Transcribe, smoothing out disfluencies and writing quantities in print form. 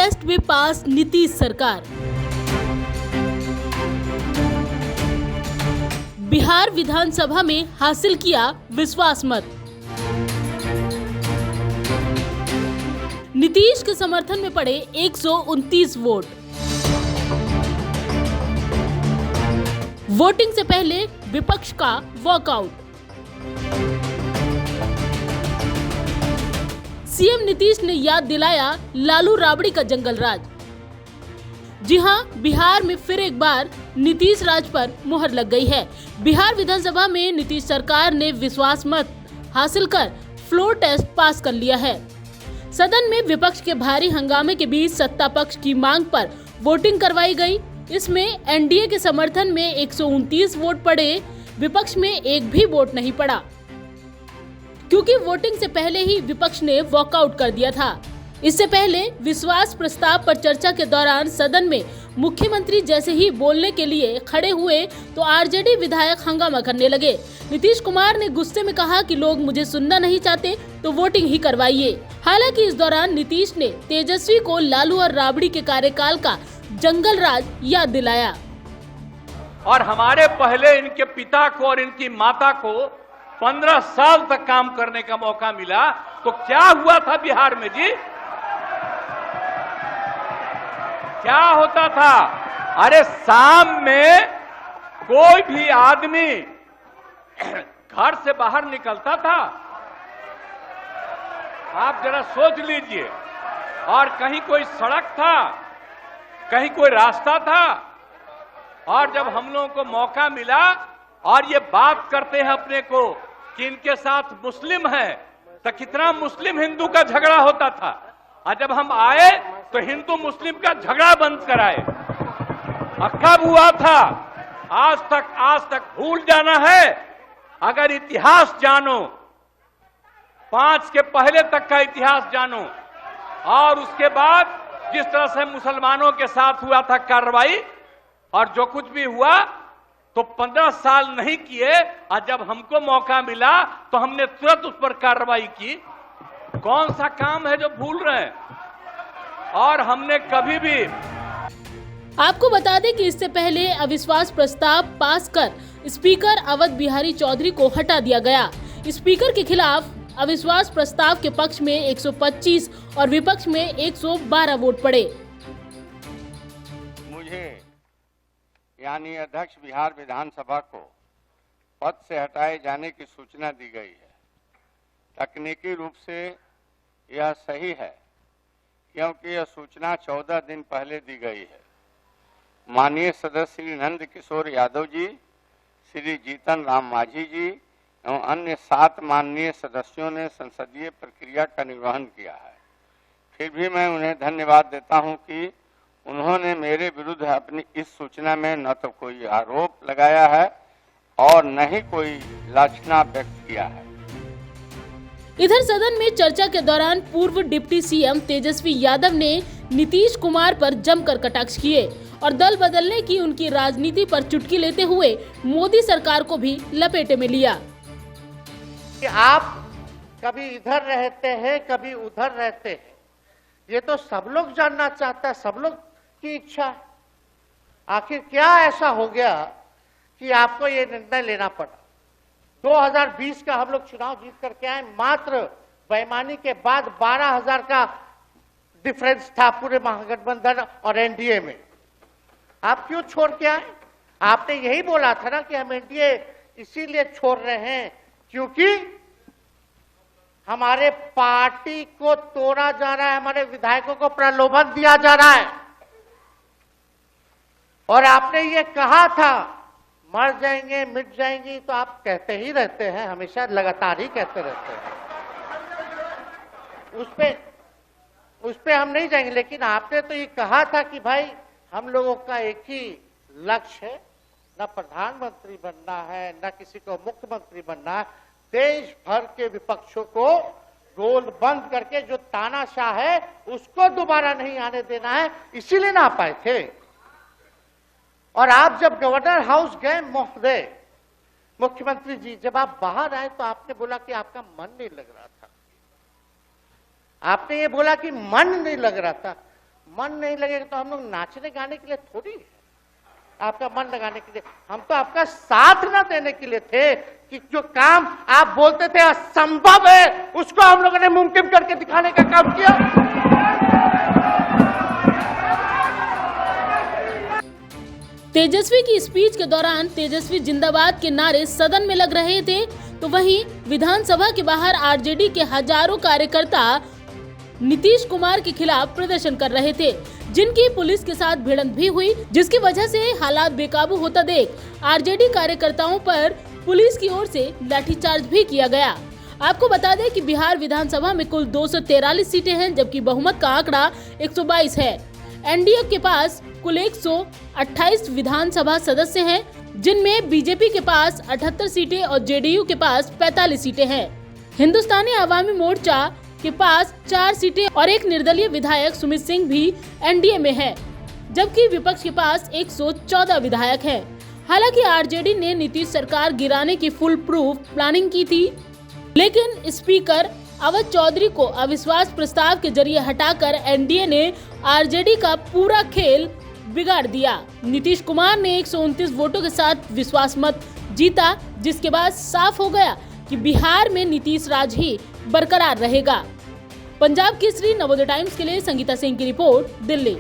Test में पास नीतीश सरकार। बिहार विधानसभा में हासिल किया विश्वास मत। नीतीश के समर्थन में पड़े 129 वोट। वोटिंग से पहले विपक्ष का वॉकआउट। सीएम नीतीश ने याद दिलाया लालू राबड़ी का जंगल राज। जी हां, बिहार में फिर एक बार नीतीश राज पर मुहर लग गई है। बिहार विधानसभा में नीतीश सरकार ने विश्वास मत हासिल कर फ्लोर टेस्ट पास कर लिया है। सदन में विपक्ष के भारी हंगामे के बीच सत्ता पक्ष की मांग पर वोटिंग करवाई गई। इसमें एनडीए के समर्थन में 129 वोट पड़े, विपक्ष में एक भी वोट नहीं पड़ा, क्योंकि वोटिंग से पहले ही विपक्ष ने वॉकआउट कर दिया था। इससे पहले विश्वास प्रस्ताव पर चर्चा के दौरान सदन में मुख्यमंत्री जैसे ही बोलने के लिए खड़े हुए तो आरजेडी विधायक हंगामा करने लगे। नीतीश कुमार ने गुस्से में कहा कि लोग मुझे सुनना नहीं चाहते तो वोटिंग ही करवाइए। हालांकि इस दौरान नीतीश ने तेजस्वी को लालू और राबड़ी के कार्यकाल का जंगल राज याद दिलाया। और हमारे पहले इनके पिता को और इनकी माता को 15 साल तक काम करने का मौका मिला, तो क्या हुआ था बिहार में जी? क्या होता था? अरे शाम में कोई भी आदमी घर से बाहर निकलता था, आप जरा सोच लीजिए, और कहीं कोई सड़क था, कहीं कोई रास्ता था, और जब हम लोगों को मौका मिला और ये बात करते हैं अपने को कि इनके साथ मुस्लिम है, तो कितना मुस्लिम हिंदू का झगड़ा होता था, और जब हम आए तो हिंदू मुस्लिम का झगड़ा बंद कराए। और कब हुआ था? आज तक भूल जाना है। अगर इतिहास जानो, 5 के पहले तक का इतिहास जानो, और उसके बाद जिस तरह से मुसलमानों के साथ हुआ था कार्रवाई, और जो कुछ भी हुआ तो 15 साल नहीं किए, और जब हमको मौका मिला तो हमने तुरंत उस पर कार्रवाई की। कौन सा काम है जो भूल रहे हैं? और हमने कभी भी आपको बता दें कि इससे पहले अविश्वास प्रस्ताव पास कर स्पीकर अवध बिहारी चौधरी को हटा दिया गया। स्पीकर के खिलाफ अविश्वास प्रस्ताव के पक्ष में 125 और विपक्ष में 112 वोट पड़े। मुझे यानी अध्यक्ष बिहार विधानसभा को पद से हटाए जाने की सूचना दी गई है। तकनीकी रूप से यह सही है, क्योंकि यह सूचना 14 दिन पहले दी गई है। माननीय सदस्य श्री नंद किशोर यादव जी, श्री जीतन राम मांझी जी एवं अन्य 7 माननीय सदस्यों ने संसदीय प्रक्रिया का निर्वहन किया है। फिर भी मैं उन्हें धन्यवाद देता हूं कि उन्होंने मेरे विरुद्ध अपनी इस सूचना में न तो कोई आरोप लगाया है और न ही कोई लांछना व्यक्त किया है। इधर सदन में चर्चा के दौरान पूर्व डिप्टी सीएम तेजस्वी यादव ने नीतीश कुमार पर जमकर कटाक्ष किए और दल बदलने की उनकी राजनीति पर चुटकी लेते हुए मोदी सरकार को भी लपेटे में लिया। आप कभी इधर रहते हैं, कभी उधर रहते हैं, ये तो सब लोग जानना चाहता है, सब लोग की इच्छा है। आखिर क्या ऐसा हो गया कि आपको ये निर्णय लेना पड़ा? 2020 का हम लोग चुनाव जीत करके आए, मात्र बेईमानी के बाद 12,000 का डिफरेंस था पूरे महागठबंधन और एनडीए में। आप क्यों छोड़ के आए? आपने यही बोला था ना कि हम एनडीए इसीलिए छोड़ रहे हैं क्योंकि हमारे पार्टी को तोड़ा जा रहा है, हमारे विधायकों को प्रलोभन दिया जा रहा है। और आपने ये कहा था मर जाएंगे, मिट जाएंगी, तो आप कहते ही रहते हैं, हमेशा लगातार ही कहते रहते हैं। उस पे हम नहीं जाएंगे, लेकिन आपने तो ये कहा था कि भाई हम लोगों का एक ही लक्ष्य है, न प्रधानमंत्री बनना है, न किसी को मुख्यमंत्री बनना है, देश भर के विपक्षों को गोल बंद करके जो तानाशाह है उसको दोबारा नहीं आने देना है, इसीलिए ना पाए थे। और आप जब गवर्नर हाउस गए महोदय, मुख्यमंत्री जी, जब आप बाहर आए तो आपने बोला कि आपका मन नहीं लग रहा था। आपने ये बोला कि मन नहीं लग रहा था। मन नहीं लगेगा तो हम लोग नाचने गाने के लिए थोड़ी है, आपका मन लगाने के लिए। हम तो आपका साथ ना देने के लिए थे कि जो काम आप बोलते थे असंभव है उसको हम लोगों ने मुमकिन करके दिखाने का काम किया। तेजस्वी की स्पीच के दौरान तेजस्वी जिंदाबाद के नारे सदन में लग रहे थे, तो वहीं विधानसभा के बाहर आरजेडी के हजारों कार्यकर्ता नीतीश कुमार के खिलाफ प्रदर्शन कर रहे थे, जिनकी पुलिस के साथ भिड़ंत भी हुई, जिसकी वजह से हालात बेकाबू होता देख आरजेडी कार्यकर्ताओं पर पुलिस की ओर से लाठीचार्ज भी किया गया। आपको बता दें कि बिहार विधानसभा में कुल 243 सीटें हैं, जबकि बहुमत का आंकड़ा 122 है। एनडीए के पास कुल 128 विधानसभा सदस्य हैं, जिनमें बीजेपी के पास 78 सीटें और जेडीयू के पास 45 सीटें हैं। हिंदुस्तानी आवामी मोर्चा के पास 4 सीटें और एक निर्दलीय विधायक सुमित सिंह भी एनडीए में है, जबकि विपक्ष के पास 114 विधायक हैं। हालांकि आरजेडी ने नीतीश सरकार गिराने की फुल प्रूफ प्लानिंग की थी, लेकिन स्पीकर अवध चौधरी को अविश्वास प्रस्ताव के जरिए हटाकर एनडीए ने आरजेडी का पूरा खेल बिगाड़ दिया। नीतीश कुमार ने 129 वोटों के साथ विश्वास मत जीता, जिसके बाद साफ हो गया कि बिहार में नीतीश राज ही बरकरार रहेगा। पंजाब केसरी नवोदय टाइम्स के लिए संगीता सिंह की रिपोर्ट, दिल्ली।